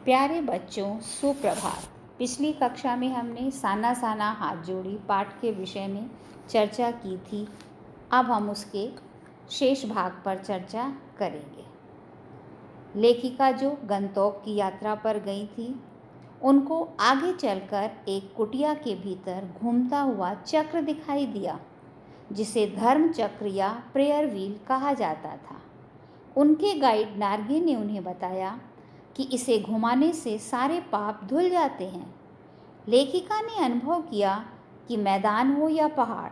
प्यारे बच्चों, सुप्रभात। पिछली कक्षा में हमने साना साना हाथ जोड़ी पाठ के विषय में चर्चा की थी। अब हम उसके शेष भाग पर चर्चा करेंगे। लेखिका जो गंतोक की यात्रा पर गई थी, उनको आगे चलकर एक कुटिया के भीतर घूमता हुआ चक्र दिखाई दिया, जिसे धर्म चक्र या प्रेयर व्हील कहा जाता था। उनके गाइड नार्गे ने उन्हें बताया कि इसे घुमाने से सारे पाप धुल जाते हैं। लेखिका ने अनुभव किया कि मैदान हो या पहाड़,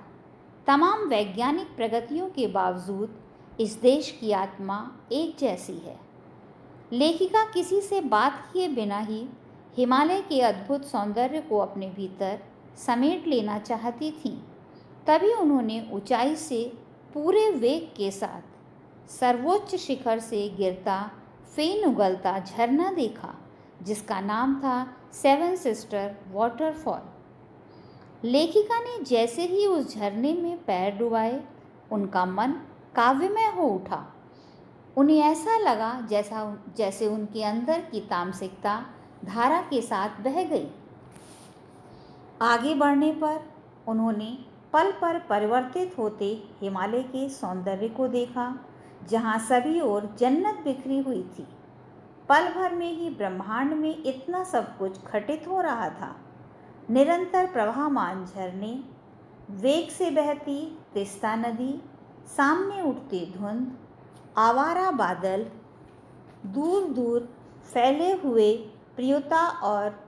तमाम वैज्ञानिक प्रगतियों के बावजूद इस देश की आत्मा एक जैसी है। लेखिका किसी से बात किए बिना ही हिमालय के अद्भुत सौंदर्य को अपने भीतर समेट लेना चाहती थीं। तभी उन्होंने ऊंचाई से पूरे वेग के साथ सर्वोच्च शिखर से गिरता फेन उगलता झरना देखा, जिसका नाम था सेवन सिस्टर वाटरफॉल। लेखिका ने जैसे ही उस झरने में पैर डुबाए, उनका मन काव्यमय हो उठा। उन्हें ऐसा लगा जैसे उनके अंदर की तामसिकता धारा के साथ बह गई। आगे बढ़ने पर उन्होंने पल पर परिवर्तित होते हिमालय के सौंदर्य को देखा, जहाँ सभी ओर जन्नत बिखरी हुई थी। पल भर में ही ब्रह्मांड में इतना सब कुछ घटित हो रहा था। निरंतर प्रवाहमान झरने, वेग से बहती तिस्ता नदी, सामने उठती धुंध, आवारा बादल, दूर दूर फैले हुए प्रियोता और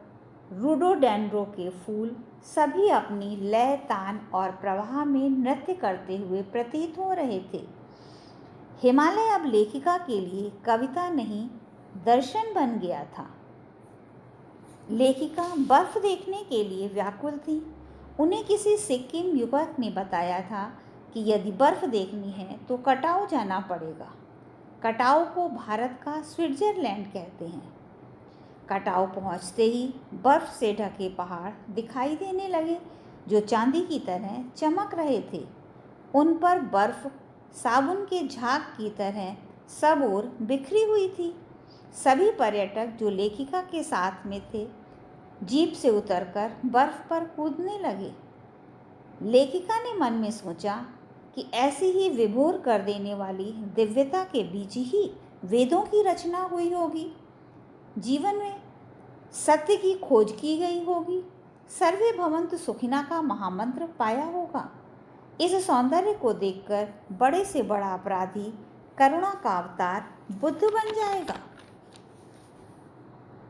रोडोडेंड्रो के फूल, सभी अपनी लय, तान और प्रवाह में नृत्य करते हुए प्रतीत हो रहे थे। हिमालय अब लेखिका के लिए कविता नहीं, दर्शन बन गया था। लेखिका बर्फ देखने के लिए व्याकुल थी। उन्हें किसी सिक्किम युवक ने बताया था कि यदि बर्फ देखनी है तो कटाव जाना पड़ेगा। कटाव को भारत का स्विट्जरलैंड कहते हैं। कटाव पहुंचते ही बर्फ से ढके पहाड़ दिखाई देने लगे, जो चांदी की तरह चमक रहे थे। उन पर बर्फ साबुन के झाग की तरह सब ओर बिखरी हुई थी। सभी पर्यटक जो लेखिका के साथ में थे, जीप से उतरकर बर्फ पर कूदने लगे। लेखिका ने मन में सोचा कि ऐसी ही विभोर कर देने वाली दिव्यता के बीच ही वेदों की रचना हुई होगी। जीवन में सत्य की खोज की गई होगी। सर्वे भवन्तु सुखिनः का महामंत्र पाया होगा। इस सौंदर्य को देखकर बड़े से बड़ा अपराधी करुणा का अवतार बुद्ध बन जाएगा।